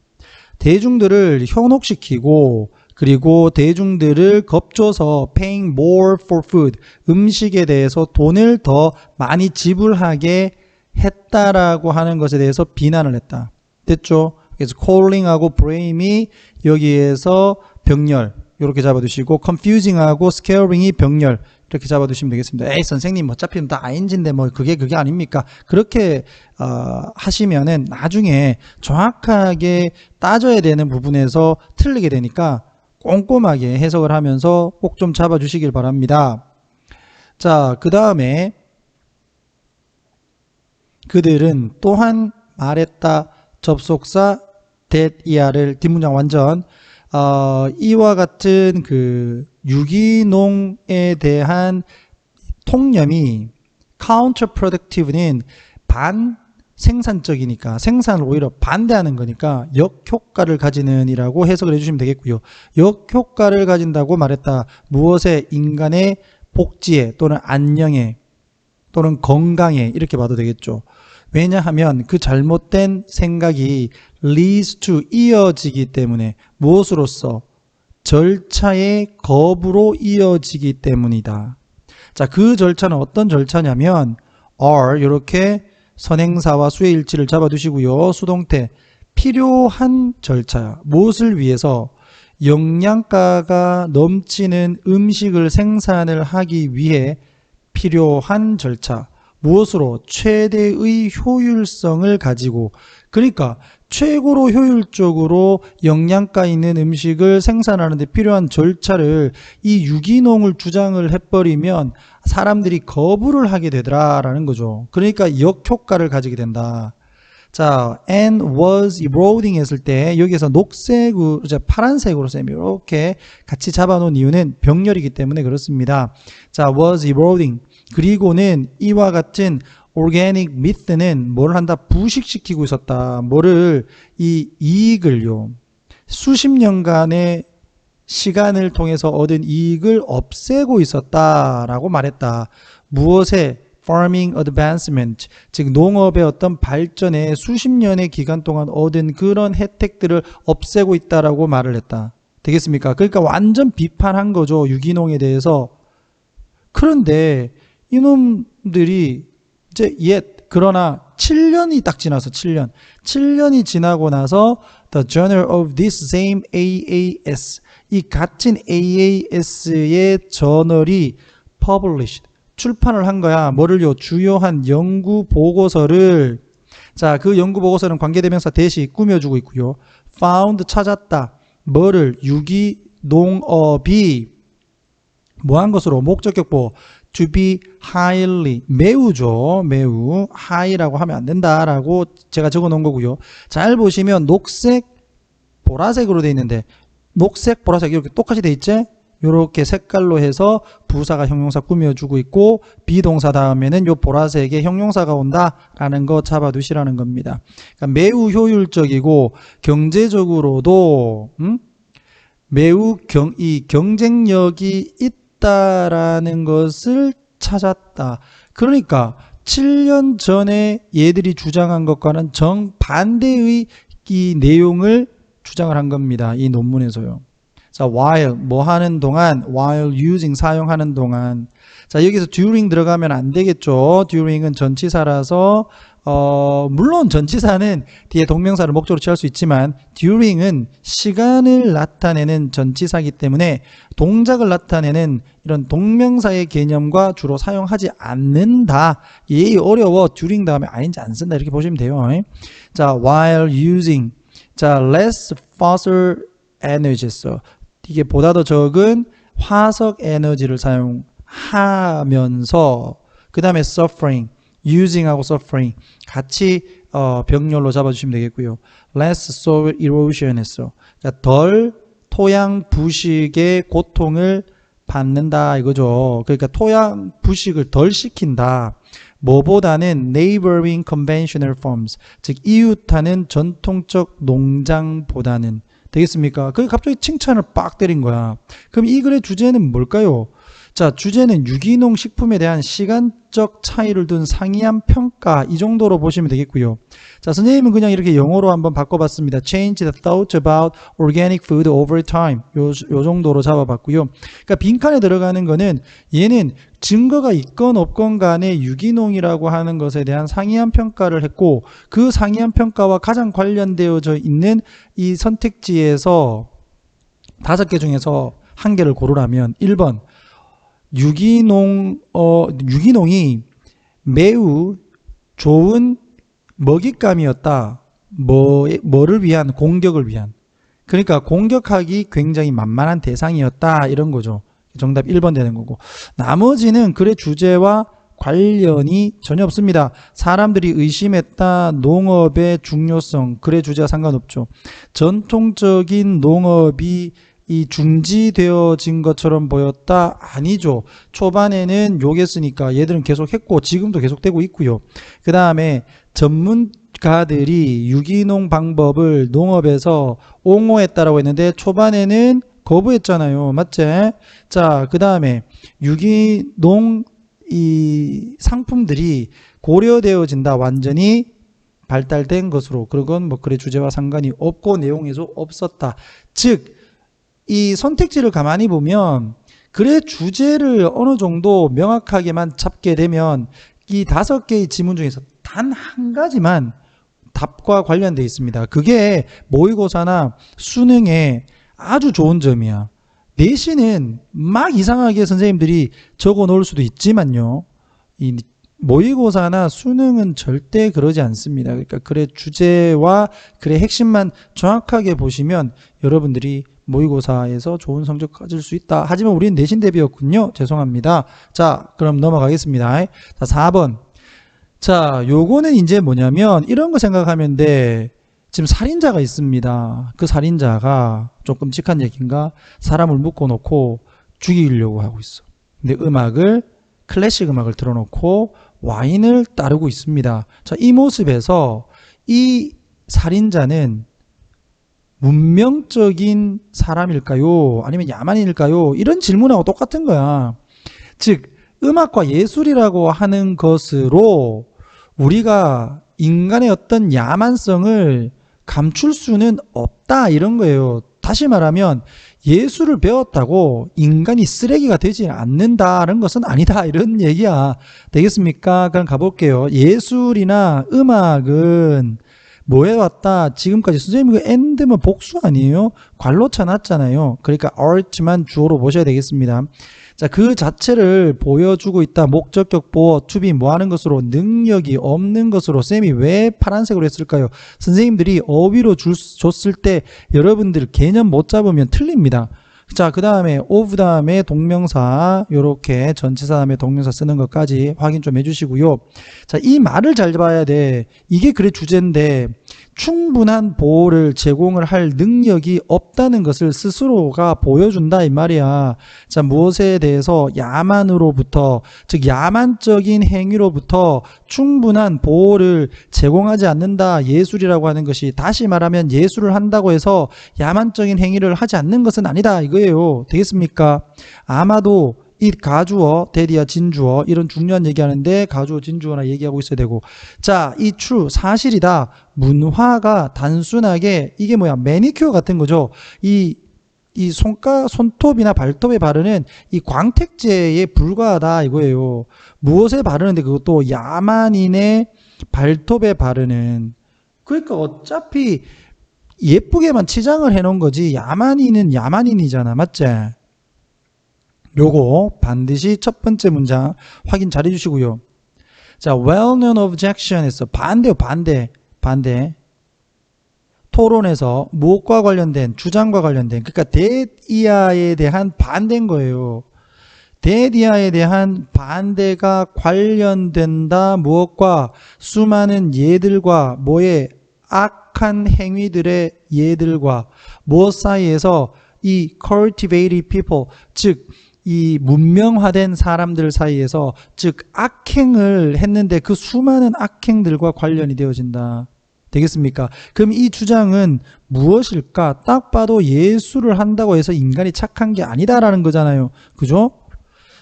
대중들을 현혹시키고, 그리고 대중들을 겁줘서 paying more for food, 음식에 대해서 돈을 더 많이 지불하게 했다라고 하는 것에 대해서 비난을 했다. 됐죠? 그래서 calling하고 blame이 여기에서 병렬, 이렇게 잡아두시고 confusing하고 scaring이 병렬 이렇게 잡아두시면 되겠습니다. 에이 선생님 어차피 다 ing인데 뭐 그게 아닙니까? 그렇게 하시면은 나중에 정확하게 따져야 되는 부분에서 틀리게 되니까 꼼꼼하게 해석을 하면서 꼭 좀 잡아주시길 바랍니다. 자, 그 다음에 그들은 또한 말했다 접속사 that 이하를 뒷문장 완전 이와 같은 그 유기농에 대한 통념이 counterproductive는 반생산적이니까 생산을 오히려 반대하는 거니까 역효과를 가지는 이라고 해석을 해주시면 되겠고요. 역효과를 가진다고 말했다. 무엇에? 인간의 복지에 또는 안녕에 또는 건강에 이렇게 봐도 되겠죠. 왜냐하면 그 잘못된 생각이 leads to 이어지기 때문에 무엇으로써? 절차의 거부로 이어지기 때문이다. 자, 그 절차는 어떤 절차냐면 are 이렇게 선행사와 수의 일치를 잡아두시고요. 수동태 필요한 절차야. 무엇을 위해서? 영양가가 넘치는 음식을 생산을 하기 위해 필요한 절차. 무엇으로? 최대의 효율성을 가지고, 그러니까 최고로 효율적으로 영양가 있는 음식을 생산하는 데 필요한 절차를 이 유기농을 주장을 해버리면 사람들이 거부를 하게 되더라라는 거죠. 그러니까 역효과를 가지게 된다. 자, and was eroding 했을 때 여기에서 녹색으로, 파란색으로 쌤이 이렇게 같이 잡아놓은 이유는 병렬이기 때문에 그렇습니다. 자, was eroding. 그리고는 이와 같은 organic myth는 뭘 한다? 부식시키고 있었다. 뭐를? 이 이익을요. 수십 년간의 시간을 통해서 얻은 이익을 없애고 있었다라고 말했다. 무엇에? farming advancement, 즉 농업의 어떤 발전에 수십 년의 기간 동안 얻은 그런 혜택들을 없애고 있다라고 말을 했다. 되겠습니까? 그러니까 완전 비판한 거죠. 유기농에 대해서. 그런데 이놈들이 이제 그러나 7년이 딱 지나서 7년이 지나고 나서 The Journal of this same AAS, 이 같은 AAS의 저널이 published, 출판을 한 거야. 뭐를요? 주요한 연구 보고서를. 자, 그 연구 보고서는 관계대명사 대시 꾸며주고 있고요. found 찾았다. 뭐를? 유기농업이 뭐한 것으로? 목적격보 to be highly, 매우죠. 매우. high라고 하면 안 된다라고 제가 적어 놓은 거고요. 잘 보시면 녹색, 보라색으로 돼 있는데 녹색, 보라색 이렇게 똑같이 돼 있지? 이렇게 색깔로 해서 부사가 형용사 꾸며주고 있고 비동사 다음에는 요 보라색의 형용사가 온다라는 거 잡아두시라는 겁니다. 그러니까 매우 효율적이고 경제적으로도 매우 경쟁력이 있다라는 것을 찾았다. 그러니까 7년 전에 얘들이 주장한 것과는 정반대의 이 내용을 주장을 한 겁니다. 이 논문에서요. 자, while 뭐 하는 동안, while using 사용하는 동안. 자, 여기서 during 들어가면 안 되겠죠. during은 전치사라서 물론 전치사는 뒤에 동명사를 목적으로 취할 수 있지만 during은 시간을 나타내는 전치사이기 때문에 동작을 나타내는 이런 동명사의 개념과 주로 사용하지 않는다. 어려워. during 다음에 아닌지 안 쓴다. 이렇게 보시면 돼요. 자, while using. 자, less fossil energies. 이게 보다 더 적은 화석 에너지를 사용하면서 그 다음에 suffering, using하고 suffering 같이 병렬로 잡아주시면 되겠고요. less soil erosion 했어. 그러니까 덜 토양 부식의 고통을 받는다 이거죠. 그러니까 토양 부식을 덜 시킨다. 뭐보다는 neighboring conventional farms, 즉 이웃하는 전통적 농장보다는. 되겠습니까? 그게 갑자기 칭찬을 빡 때린 거야. 그럼 이 글의 주제는 뭘까요? 자, 주제는 유기농 식품에 대한 시간적 차이를 둔 상이한 평가, 이 정도로 보시면 되겠고요. 자, 선생님은 그냥 이렇게 영어로 한번 바꿔봤습니다. Change the thought about organic food over time. 요 정도로 잡아봤고요. 그러니까 빈칸에 들어가는 거는 얘는 증거가 있건 없건 간에 유기농이라고 하는 것에 대한 상이한 평가를 했고 그 상이한 평가와 가장 관련되어져 있는 이 선택지에서 5개 중에서 한 개를 고르라면 1번 유기농이 매우 좋은 먹잇감이었다. 뭐를 위한? 공격을 위한. 그러니까 공격하기 굉장히 만만한 대상이었다. 이런 거죠. 정답 1번 되는 거고. 나머지는 글의 주제와 관련이 전혀 없습니다. 사람들이 의심했다. 농업의 중요성. 글의 주제와 상관없죠. 전통적인 농업이 이 중지되어진 것처럼 보였다? 아니죠. 초반에는 욕했으니까 얘들은 계속 했고 지금도 계속되고 있고요. 그 다음에 전문가들이 유기농 방법을 농업에서 옹호했다라고 했는데 초반에는 거부했잖아요. 맞지? 자, 그 다음에 유기농 이 상품들이 고려되어진다. 완전히 발달된 것으로. 그건 뭐 글의 주제와 상관이 없고 내용에도 없었다. 즉 이 선택지를 가만히 보면 글의 주제를 어느 정도 명확하게만 잡게 되면 이 5개의 지문 중에서 단 한 가지만 답과 관련되어 있습니다. 그게 모의고사나 수능에 아주 좋은 점이야. 내신은 막 이상하게 선생님들이 적어 놓을 수도 있지만요. 이 모의고사나 수능은 절대 그러지 않습니다. 그러니까 글의 주제와 글의 핵심만 정확하게 보시면 여러분들이 모의고사에서 좋은 성적 가질 수 있다. 하지만 우리는 내신 대비였군요. 죄송합니다. 자, 그럼 넘어가겠습니다. 자, 4번. 자, 요거는 이제 뭐냐면 이런 거 생각하면 돼. 지금 살인자가 있습니다. 그 살인자가 좀 끔찍한 얘기인가? 사람을 묶어놓고 죽이려고 하고 있어. 근데 클래식 음악을 틀어놓고 와인을 따르고 있습니다. 자, 이 모습에서 이 살인자는 문명적인 사람일까요? 아니면 야만인일까요? 이런 질문하고 똑같은 거야. 즉, 음악과 예술이라고 하는 것으로 우리가 인간의 어떤 야만성을 감출 수는 없다. 이런 거예요. 다시 말하면 예술을 배웠다고 인간이 쓰레기가 되지 않는다는 것은 아니다. 이런 얘기야. 되겠습니까? 그럼 가볼게요. 예술이나 음악은 뭐 해왔다? 지금까지 선생님 그 and면 복수 아니에요? 괄호 쳐놨잖아요. 그러니까 art만 주어로 보셔야 되겠습니다. 자, 그 자체를 보여주고 있다. 목적격 보어, to be 뭐 하는 것으로, 능력이 없는 것으로. 쌤이 왜 파란색으로 했을까요? 선생님들이 어휘로 줬을 때 여러분들 개념 못 잡으면 틀립니다. 자, 그 다음에 of 다음에 동명사, 요렇게 전치사 다음에 동명사 쓰는 것까지 확인 좀 해주시고요. 자, 이 말을 잘 봐야 돼. 이게 글의 주제인데 충분한 보호를 제공을 할 능력이 없다는 것을 스스로가 보여준다 이 말이야. 자, 무엇에 대해서? 야만으로부터, 즉 야만적인 행위로부터 충분한 보호를 제공하지 않는다. 예술이라고 하는 것이, 다시 말하면 예술을 한다고 해서 야만적인 행위를 하지 않는 것은 아니다 이거예요. 되겠습니까? 아마도 이 가주어, 대디어, 진주어 이런 중요한 얘기하는데 가주어, 진주어나 얘기하고 있어야 되고. 자, 이 true, 사실이다. 문화가 단순하게 이게 뭐야? 매니큐어 같은 거죠. 이 손톱이나 발톱에 바르는 이 광택제에 불과하다 이거예요. 무엇에 바르는데 그것도 야만인의 발톱에 바르는. 그러니까 어차피 예쁘게만 치장을 해놓은 거지 야만인은 야만인이잖아. 맞지? 요거 반드시 첫 번째 문장 확인 잘 해주시고요. 자, well-known objection에서 반대요. 반대. 토론에서 무엇과 관련된, 주장과 관련된, 그러니까 대이하에 대한 반대인 거예요. 대이하에 대한 반대가 관련된다. 무엇과? 수많은 예들과 뭐의 악한 행위들의 예들과 무엇 사이에서? 이 cultivated people, 즉 이 문명화된 사람들 사이에서, 즉 악행을 했는데 그 수많은 악행들과 관련이 되어진다. 되겠습니까? 그럼 이 주장은 무엇일까? 딱 봐도 예술을 한다고 해서 인간이 착한 게 아니다라는 거잖아요. 그죠?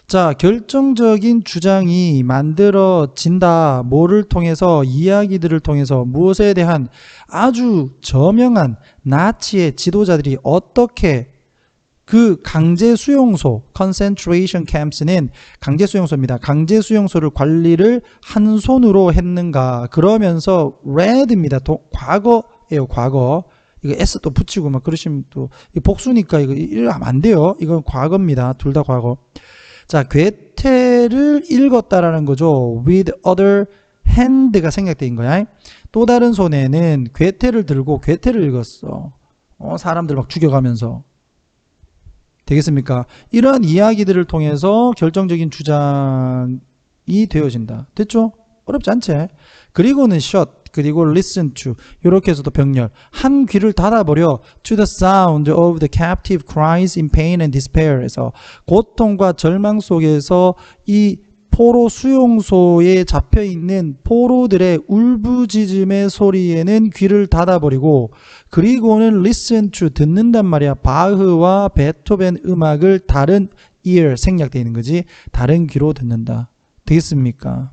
자, 결정적인 주장이 만들어진다. 뭐를 통해서? 이야기들을 통해서. 무엇에 대한? 아주 저명한 나치의 지도자들이 어떻게 그 강제 수용소, concentration camps는 강제 수용소입니다. 강제 수용소를 관리를 한 손으로 했는가. 그러면서 red입니다. 과거예요, 과거. 이거 s 또 붙이고 막 그러시면 또 복수니까 이거 하면 안 돼요. 이건 과거입니다. 둘 다 과거. 자, 괴테를 읽었다라는 거죠. with other hand가 생략된 거야. 또 다른 손에는 괴테를 들고 괴테를 읽었어. 사람들 막 죽여가면서. 되겠습니까? 이러한 이야기들을 통해서 결정적인 주장이 되어진다. 됐죠? 어렵지 않지? 그리고는 shut, 그리고 listen to, 이렇게 해서도 병렬. 한 귀를 닫아버려 to the sound of the captive cries in pain and despair 에서 고통과 절망 속에서 이 포로 수용소에 잡혀있는 포로들의 울부짖음의 소리에는 귀를 닫아버리고 그리고는 listen to 듣는단 말이야. 바흐와 베토벤 음악을 다른 ear 생략되어 있는 거지. 다른 귀로 듣는다. 되겠습니까?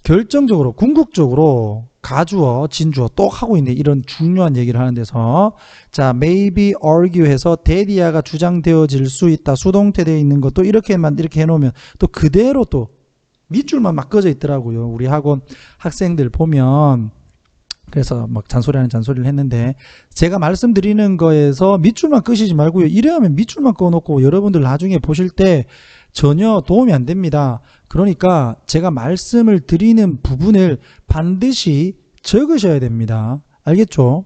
결정적으로 궁극적으로 가주어, 진주어 또 하고 있는 이런 중요한 얘기를 하는 데서 자, maybe argue 해서 대디아가 주장되어질 수 있다. 수동태 되어 있는 것도 이렇게만 이렇게 해놓으면 또 그대로 또 밑줄만 막 꺼져 있더라고요. 우리 학원 학생들 보면 그래서 막 잔소리하는 잔소리를 했는데 제가 말씀드리는 거에서 밑줄만 끄시지 말고요. 이래야면 밑줄만 꺼놓고 여러분들 나중에 보실 때 전혀 도움이 안 됩니다. 그러니까 제가 말씀을 드리는 부분을 반드시 적으셔야 됩니다. 알겠죠?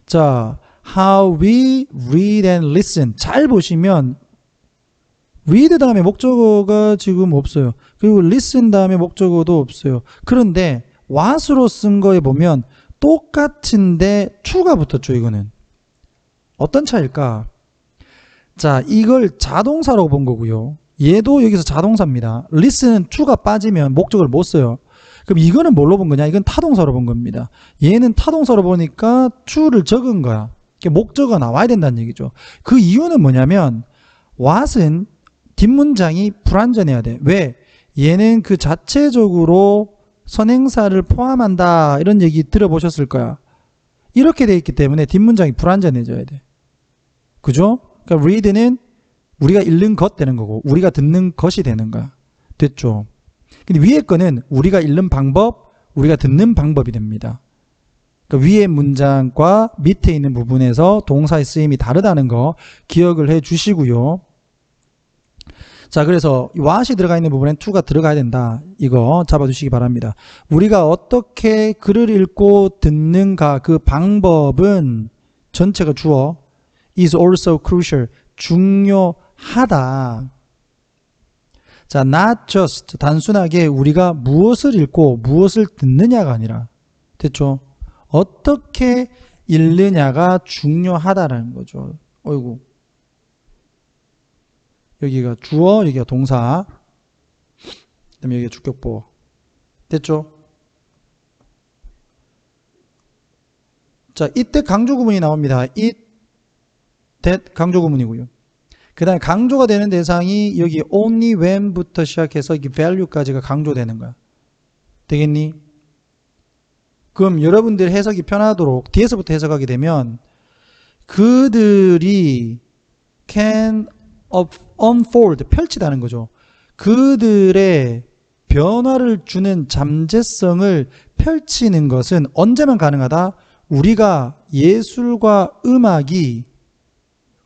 자, how we read and listen. 잘 보시면 read 다음에 목적어가 지금 없어요. 그리고 listen 다음에 목적어도 없어요. 그런데 what으로 쓴 거에 보면 똑같은데 to가 붙었죠. 이거는 어떤 차일까? 자, 이걸 자동사로 본 거고요. 얘도 여기서 자동사입니다. listen은 to가 빠지면 목적어를 못 써요. 그럼 이거는 뭘로 본 거냐? 이건 타동사로 본 겁니다. 얘는 타동사로 보니까 to를 적은 거야. 목적어가 나와야 된다는 얘기죠. 그 이유는 뭐냐면 what은 뒷문장이 불완전해야 돼. 왜? 얘는 그 자체적으로 선행사를 포함한다. 이런 얘기 들어보셨을 거야. 이렇게 돼 있기 때문에 뒷문장이 불완전해져야 돼. 그죠? 그러니까 read는 우리가 읽는 것 되는 거고 우리가 듣는 것이 되는 거야. 됐죠? 근데 위에 거는 우리가 읽는 방법, 우리가 듣는 방법이 됩니다. 그러니까 위에 문장과 밑에 있는 부분에서 동사의 쓰임이 다르다는 거 기억을 해 주시고요. 자, 그래서 what이 들어가 있는 부분엔 to가 들어가야 된다. 이거 잡아두시기 바랍니다. 우리가 어떻게 글을 읽고 듣는가 그 방법은 전체가 주어 is also crucial. 중요하다. 자, not just 단순하게 우리가 무엇을 읽고 무엇을 듣느냐가 아니라 됐죠? 어떻게 읽느냐가 중요하다라는 거죠. 어이구. 여기가 주어, 여기가 동사. 그다음에 여기가 주격보. 됐죠? 자, 이때 강조 구문이 나옵니다. it that 강조 구문이고요. 그 다음에 강조가 되는 대상이 여기 only when부터 시작해서 이 value까지가 강조되는 거야. 되겠니? 그럼 여러분들 해석이 편하도록 뒤에서부터 해석하게 되면 그들이 can unfold, 펼치다는 거죠. 그들의 변화를 주는 잠재성을 펼치는 것은 언제만 가능하다? 우리가 예술과 음악이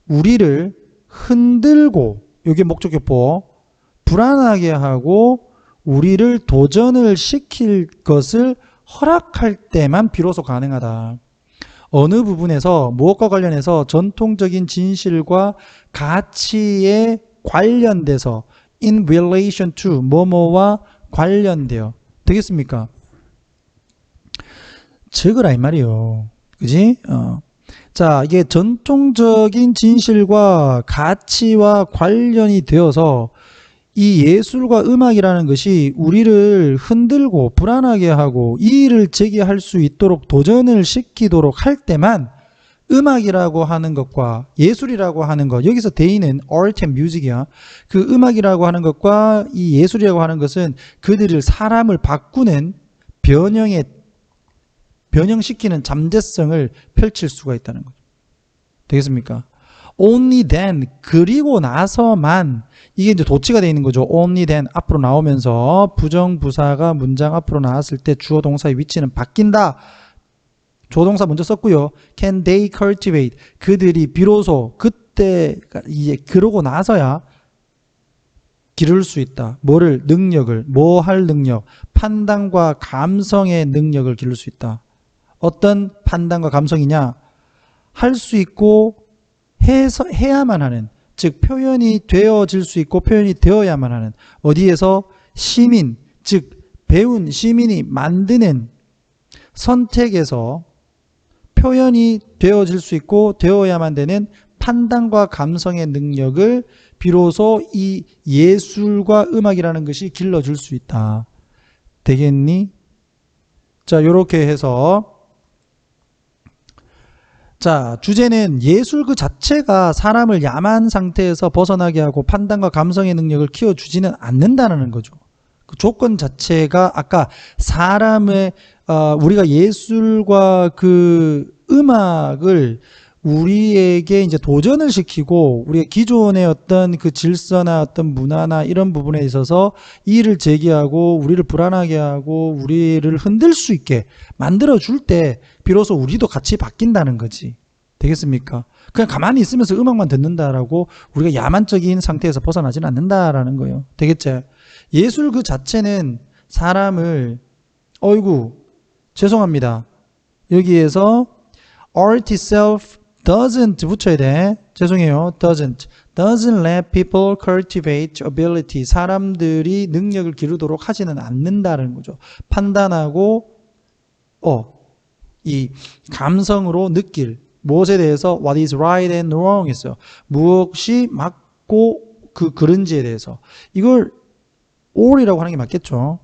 우리를 흔들고 이게 목적격보 불안하게 하고 우리를 도전을 시킬 것을 허락할 때만 비로소 가능하다. 어느 부분에서 무엇과 관련해서 전통적인 진실과 가치에 관련돼서 in relation to 뭐뭐와 관련되어 되겠습니까? 적으라 이 말이요. 그지? 자, 이게 전통적인 진실과 가치와 관련이 되어서 이 예술과 음악이라는 것이 우리를 흔들고 불안하게 하고 이의를 제기할 수 있도록 도전을 시키도록 할 때만 음악이라고 하는 것과 예술이라고 하는 것, 여기서 대의는 art and music이야. 그 음악이라고 하는 것과 이 예술이라고 하는 것은 그들을 사람을 바꾸는 변형시키는 잠재성을 펼칠 수가 있다는 거죠. 되겠습니까? Only then, 그리고 나서만, 이게 이제 도치가 되어 있는 거죠. Only then 앞으로 나오면서 부정부사가 문장 앞으로 나왔을 때 주어 동사의 위치는 바뀐다. 조동사 먼저 썼고요. Can they cultivate? 그들이 비로소 그때 이제 그러고 나서야 기를 수 있다. 뭐를? 능력을. 뭐 할 능력? 판단과 감성의 능력을 기를 수 있다. 어떤 판단과 감성이냐? 할 수 있고 해야만 하는, 즉 표현이 되어질 수 있고 표현이 되어야만 하는, 어디에서? 시민, 즉 배운 시민이 만드는 선택에서 표현이 되어질 수 있고 되어야만 되는 판단과 감성의 능력을 비로소 이 예술과 음악이라는 것이 길러줄 수 있다. 되겠니? 자, 요렇게 해서 자, 주제는 예술 그 자체가 사람을 야만 상태에서 벗어나게 하고 판단과 감성의 능력을 키워주지는 않는다는 거죠. 그 조건 자체가 아까 사람의 우리가 예술과 그 음악을 우리에게 이제 도전을 시키고 우리의 기존의 어떤 그 질서나 어떤 문화나 이런 부분에 있어서 이의를 제기하고 우리를 불안하게 하고 우리를 흔들 수 있게 만들어 줄 때 비로소 우리도 같이 바뀐다는 거지. 되겠습니까? 그냥 가만히 있으면서 음악만 듣는다라고 우리가 야만적인 상태에서 벗어나지는 않는다라는 거예요. 되겠지? 예술 그 자체는 사람을 어이구 죄송합니다. 여기에서 art itself doesn't 붙여야 돼. 죄송해요. doesn't let people cultivate ability. 사람들이 능력을 기르도록 하지는 않는다는 거죠. 판단하고 이 감성으로 느낄 무엇에 대해서 what is right and wrong 했어요. 무엇이 맞고 그른지에 대해서. 이걸 all이라고 하는 게 맞겠죠.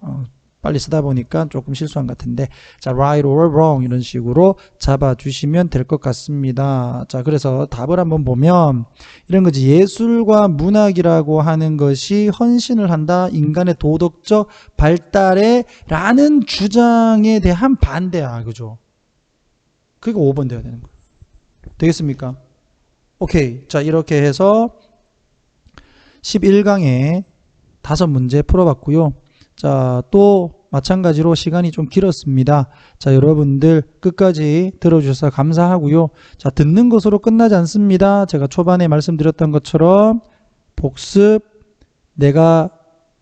빨리 쓰다 보니까 조금 실수한 것 같은데, 자, right or wrong 이런 식으로 잡아주시면 될 것 같습니다. 자, 그래서 답을 한번 보면 이런 거지. 예술과 문학이라고 하는 것이 헌신을 한다. 인간의 도덕적 발달에 라는 주장에 대한 반대야. 그죠? 그게 5번 돼야 되는 거예요. 되겠습니까? 오케이. 자, 이렇게 해서 11강에 5문제 풀어봤고요. 자, 또 마찬가지로 시간이 좀 길었습니다. 자, 여러분들 끝까지 들어주셔서 감사하고요. 자, 듣는 것으로 끝나지 않습니다. 제가 초반에 말씀드렸던 것처럼 복습, 내가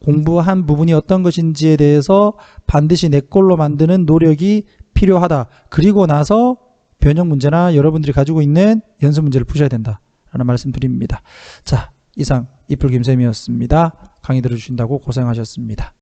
공부한 부분이 어떤 것인지에 대해서 반드시 내 걸로 만드는 노력이 필요하다. 그리고 나서 변형 문제나 여러분들이 가지고 있는 연습 문제를 푸셔야 된다 라는 말씀 드립니다. 자, 이상 이풀 김쌤이었습니다. 강의 들어주신다고 고생하셨습니다.